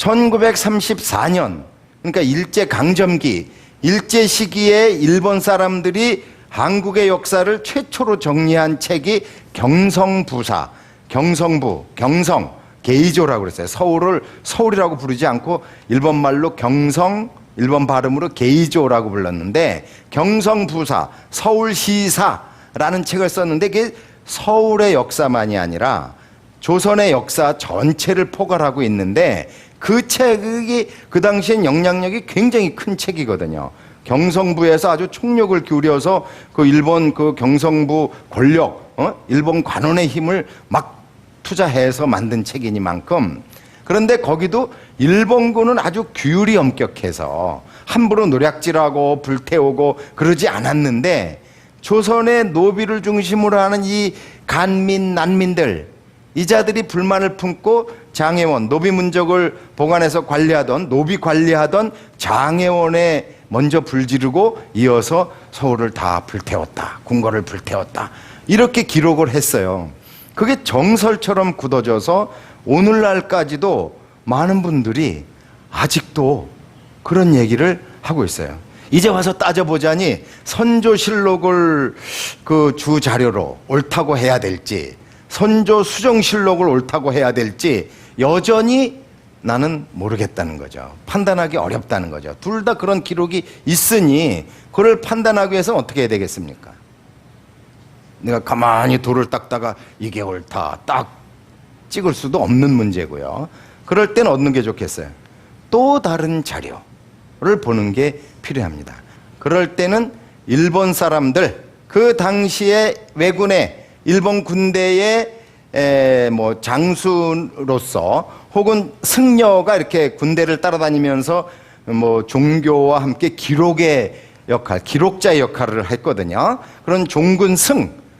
1934년, 그러니까 일제강점기, 일제 시기에 일본 사람들이 한국의 역사를 최초로 정리한 책이 경성부사, 경성부, 경성, 게이조라고 그랬어요. 서울을 서울이라고 부르지 않고 일본 말로 경성, 일본 발음으로 게이조라고 불렀는데, 경성부사, 서울시사라는 책을 썼는데, 그게 서울의 역사만이 아니라 조선의 역사 전체를 포괄하고 있는데, 그 책이 그 당시엔 영향력이 굉장히 큰 책이거든요. 경성부에서 아주 총력을 기울여서 그 일본 그 경성부 권력, 일본 관원의 힘을 막 투자해서 만든 책이니만큼, 그런데 거기도 일본군은 아주 규율이 엄격해서 함부로 노략질하고 불태우고 그러지 않았는데, 조선의 노비를 중심으로 하는 이 간민, 난민들, 이자들이 불만을 품고 장해원, 노비 문적을 보관해서 관리하던, 노비 관리하던 장해원에 먼저 불지르고 이어서 서울을 다 불태웠다, 궁궐을 불태웠다, 이렇게 기록을 했어요. 그게 정설처럼 굳어져서 오늘날까지도 많은 분들이 아직도 그런 얘기를 하고 있어요. 이제 와서 따져보자니 선조실록을 그 주 자료로 옳다고 해야 될지, 선조 수정실록을 옳다고 해야 될지 여전히 나는 모르겠다는 거죠. 판단하기 어렵다는 거죠. 둘 다 그런 기록이 있으니 그걸 판단하기 위해서는 어떻게 해야 되겠습니까? 내가 가만히 돌을 닦다가 이게 옳다 딱 찍을 수도 없는 문제고요. 그럴 때는 어느 게 좋겠어요? 또 다른 자료를 보는 게 필요합니다. 그럴 때는 일본 사람들, 그 당시에 왜군의 일본 군대의 뭐 장수로서 혹은 승려가 이렇게 군대를 따라다니면서 뭐 종교와 함께 기록의 역할, 기록자의 역할을 했거든요. 그런 종군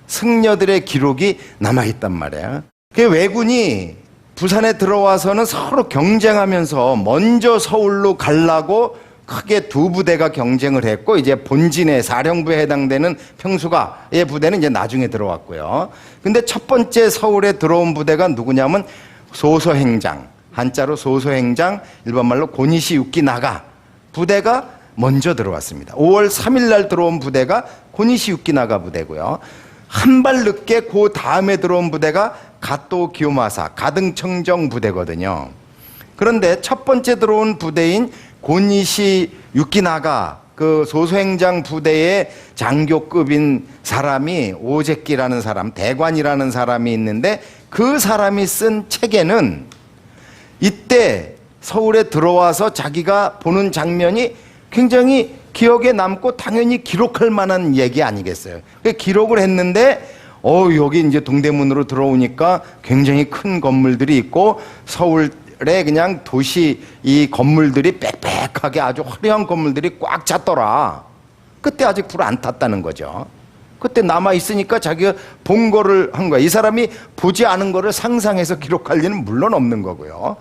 승려들의 기록이 남아있단 말이에요. 그 왜군이 부산에 들어와서는 서로 경쟁하면서 먼저 서울로 가려고 크게 두 부대가 경쟁을 했고, 이제 본진의 사령부에 해당되는 평수가의 부대는 이제 나중에 들어왔고요. 근데 첫 번째 서울에 들어온 부대가 누구냐면 소서행장, 한자로 소서행장, 일본말로 고니시 유키나가 부대가 먼저 들어왔습니다. 5월 3일 날 들어온 부대가 고니시 유키나가 부대고요. 한 발 늦게 그 다음에 들어온 부대가 가토 기요마사, 가등청정 부대거든요. 그런데 첫 번째 들어온 부대인 고니시 유키나가 그 소서행장 부대의 장교급인 사람이 오제끼라는 사람, 대관이라는 사람이 있는데, 그 사람이 쓴 책에는 이때 서울에 들어와서 자기가 보는 장면이 굉장히 기억에 남고 당연히 기록할 만한 얘기 아니겠어요. 기록을 했는데 여기 이제 동대문으로 들어오니까 굉장히 큰 건물들이 있고 서울에 그냥 도시 이 건물들이 빽빽하게 아주 화려한 건물들이 꽉 찼더라. 그때 아직 불 안 탔다는 거죠. 그때 남아있으니까 자기가 본 거를 한 거야. 이 사람이 보지 않은 거를 상상해서 기록할 리는 물론 없는 거고요.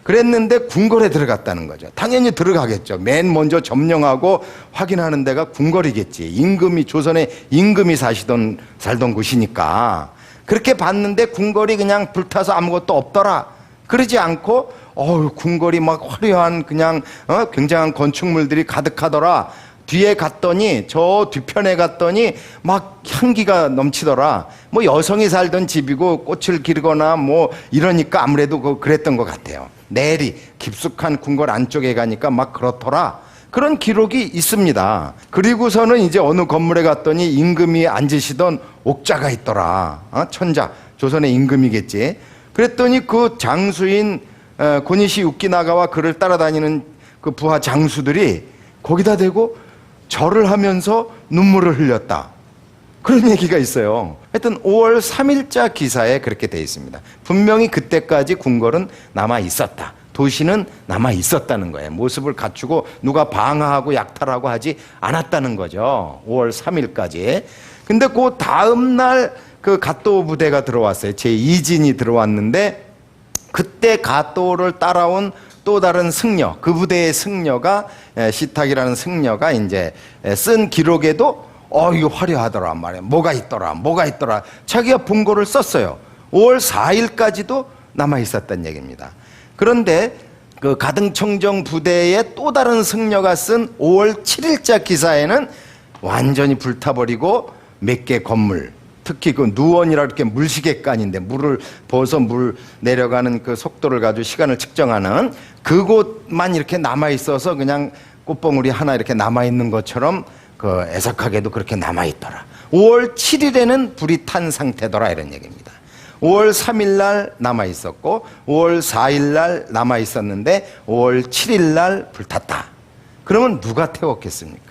그랬는데 궁궐에 들어갔다는 거죠. 당연히 들어가겠죠. 맨 먼저 점령하고 확인하는 데가 궁궐이겠지. 임금이, 조선의 임금이 살던 곳이니까. 그렇게 봤는데 궁궐이 그냥 불타서 아무것도 없더라. 그러지 않고 궁궐이 막 화려한 그냥 굉장한 건축물들이 가득하더라. 뒤에 갔더니, 저 뒤편에 갔더니 막 향기가 넘치더라. 뭐 여성이 살던 집이고 꽃을 기르거나 뭐 이러니까 아무래도 그랬던 것 같아요. 내리 깊숙한 궁궐 안쪽에 가니까 막 그렇더라. 그런 기록이 있습니다. 그리고서는 이제 어느 건물에 갔더니 임금이 앉으시던 옥자가 있더라. 천자, 조선의 임금이겠지. 그랬더니 그 장수인 고니시 유키나가와 그를 따라다니는 그 부하 장수들이 거기다 대고 절을 하면서 눈물을 흘렸다. 그런 얘기가 있어요. 하여튼 5월 3일자 기사에 그렇게 되어 있습니다. 분명히 그때까지 궁궐은 남아 있었다. 도시는 남아 있었다는 거예요. 모습을 갖추고 누가 방하하고 약탈하고 하지 않았다는 거죠. 5월 3일까지. 근데 그 다음 날 그 가또 부대가 들어왔어요. 제2진이 들어왔는데, 그때 가또를 따라온 또 다른 승려, 그 부대의 승려가 시탁이라는 승려가 이제 쓴 기록에도 이거 화려하더라 말이야. 뭐가 있더라. 자기가 본 거를 썼어요. 5월 4일까지도 남아 있었단 얘기입니다. 그런데 그 가등청정 부대의 또 다른 승려가 쓴 5월 7일자 기사에는 완전히 불타버리고 몇 개 건물, 특히 그 누원이라 이렇게 물시계간인데 물을 부어서 물 내려가는 그 속도를 가지고 시간을 측정하는 그곳만 이렇게 남아 있어서 그냥 꽃봉우리 하나 이렇게 남아 있는 것처럼 그 애석하게도 그렇게 남아 있더라. 5월 7일에는 불이 탄 상태더라 이런 얘기입니다. 5월 3일 날 남아 있었고 5월 4일 날 남아 있었는데 5월 7일 날 불탔다. 그러면 누가 태웠겠습니까?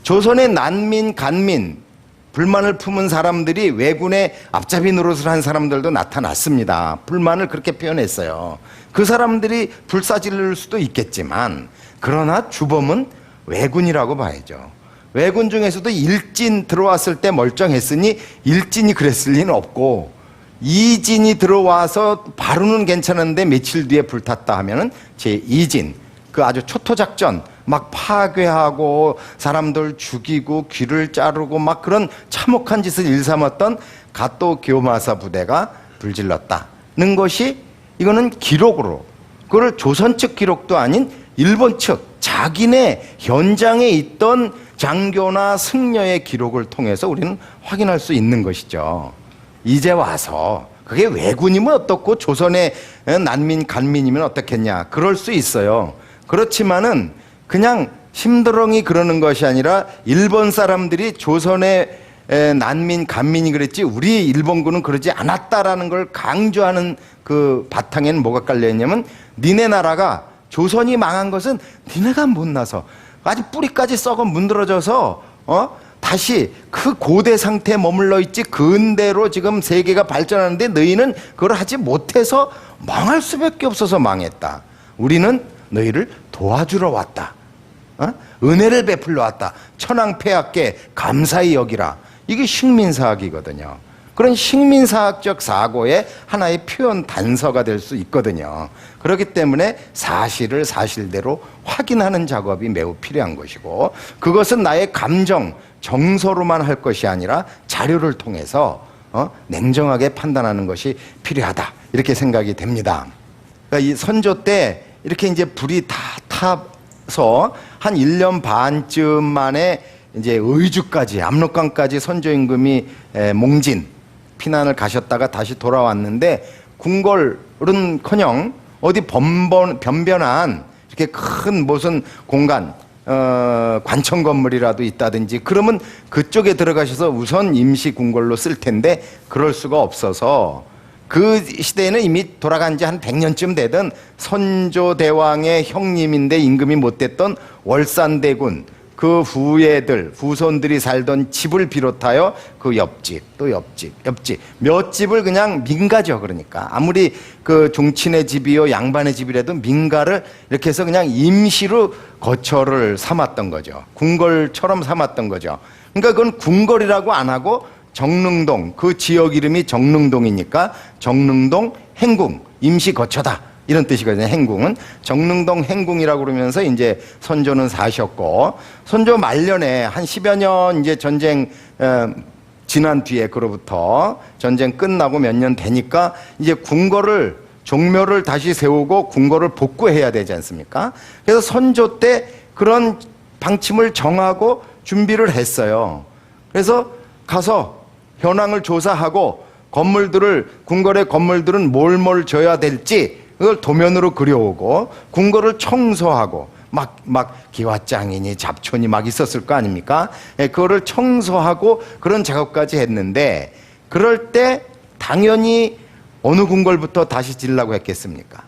조선의 난민, 간민, 불만을 품은 사람들이 왜군의 앞잡이 노릇을 한 사람들도 나타났습니다. 불만을 그렇게 표현했어요. 그 사람들이 불사질를 수도 있겠지만 그러나 주범은 왜군이라고 봐야죠. 왜군 중에서도 일진 들어왔을 때 멀쩡했으니 일진이 그랬을 리는 없고 이진이 들어와서 바로는 괜찮은데 며칠 뒤에 불탔다 하면은 제2진, 그 아주 초토작전 막 파괴하고 사람들 죽이고 귀를 자르고 막 그런 참혹한 짓을 일삼았던 가또 교마사 부대가 불질렀다는 것이 이거는 기록으로, 그걸 조선 측 기록도 아닌 일본 측 자기네 현장에 있던 장교나 승려의 기록을 통해서 우리는 확인할 수 있는 것이죠. 이제 와서 그게 왜군이면 어떻고 조선의 난민 간민이면 어떻겠냐, 그럴 수 있어요. 그렇지만은 그냥 심드렁이 그러는 것이 아니라 일본 사람들이 조선의 난민 간민이 그랬지 우리 일본군은 그러지 않았다라는 걸 강조하는 그 바탕에는 뭐가 깔려있냐면 니네 나라가 조선이 망한 것은 니네가 못나서 아직 뿌리까지 썩어 문드러져서 다시 그 고대 상태에 머물러 있지 근대로 지금 세계가 발전하는데 너희는 그걸 하지 못해서 망할 수밖에 없어서 망했다. 우리는 너희를 도와주러 왔다. 은혜를 베풀러 왔다. 천황폐하께 감사히 여기라. 이게 식민사학이거든요. 그런 식민사학적 사고의 하나의 표현 단서가 될 수 있거든요. 그렇기 때문에 사실을 사실대로 확인하는 작업이 매우 필요한 것이고, 그것은 나의 감정, 정서로만 할 것이 아니라 자료를 통해서 냉정하게 판단하는 것이 필요하다, 이렇게 생각이 됩니다. 그러니까 이 선조 때 이렇게 이제 불이 다 타서 한 1년 반쯤 만에 이제 의주까지, 압록강까지 선조 임금이 몽진 피난을 가셨다가 다시 돌아왔는데, 궁궐은커녕 어디 변변한 이렇게 큰 무슨 공간, 관청 건물이라도 있다든지 그러면 그쪽에 들어가셔서 우선 임시 궁궐로 쓸 텐데 그럴 수가 없어서 그 시대에는 이미 돌아간 지 한 100년쯤 되던 선조대왕의 형님인데 임금이 못 됐던 월산대군 그 후손들이 살던 집을 비롯하여 그 옆집, 또 옆집, 몇 집을 그냥 민가죠. 그러니까 아무리 그 종친의 집이요 양반의 집이라도 민가를 이렇게 해서 그냥 임시로 거처를 삼았던 거죠. 궁궐처럼 삼았던 거죠. 그러니까 그건 궁궐이라고 안 하고 정릉동, 그 지역 이름이 정릉동이니까 정릉동 행궁, 임시 거처다, 이런 뜻이거든요. 행궁은 정릉동 행궁이라고 그러면서 이제 선조는 사셨고, 선조 말년에 한 10여 년 이제 전쟁 지난 뒤에, 그로부터 전쟁 끝나고 몇 년 되니까 이제 궁궐을, 종묘를 다시 세우고 궁궐을 복구해야 되지 않습니까? 그래서 선조 때 그런 방침을 정하고 준비를 했어요. 그래서 가서 현황을 조사하고 궁궐의 건물들은 뭘 줘야 될지 그걸 도면으로 그려오고, 궁궐을 청소하고 막 기와장이니 잡촌이 막 있었을 거 아닙니까? 그거를 청소하고 그런 작업까지 했는데, 그럴 때 당연히 어느 궁궐부터 다시 지으려고 했겠습니까?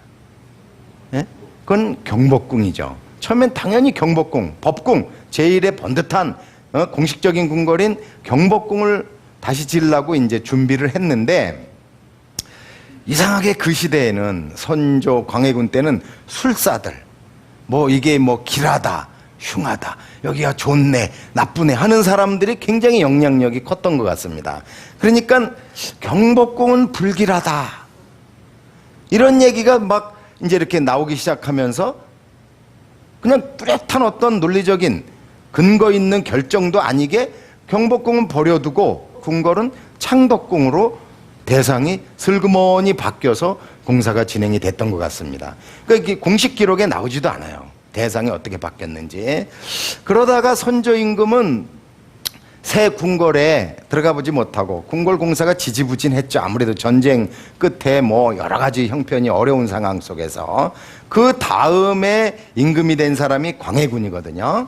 그건 경복궁이죠. 처음엔 당연히 경복궁, 법궁, 제1의 번듯한 공식적인 궁궐인 경복궁을 다시 지으려고 이제 준비를 했는데, 이상하게 그 시대에는 선조 광해군 때는 술사들, 이게 길하다, 흉하다, 여기가 좋네, 나쁘네 하는 사람들이 굉장히 영향력이 컸던 것 같습니다. 그러니까 경복궁은 불길하다, 이런 얘기가 막 이제 이렇게 나오기 시작하면서 그냥 뚜렷한 어떤 논리적인 근거 있는 결정도 아니게 경복궁은 버려두고 궁궐은 창덕궁으로 대상이 슬그머니 바뀌어서 공사가 진행이 됐던 것 같습니다. 그러니까 이게 공식 기록에 나오지도 않아요. 대상이 어떻게 바뀌었는지. 그러다가 선조 임금은 새 궁궐에 들어가 보지 못하고 궁궐 공사가 지지부진했죠. 아무래도 전쟁 끝에 뭐 여러 가지 형편이 어려운 상황 속에서 그 다음에 임금이 된 사람이 광해군이거든요.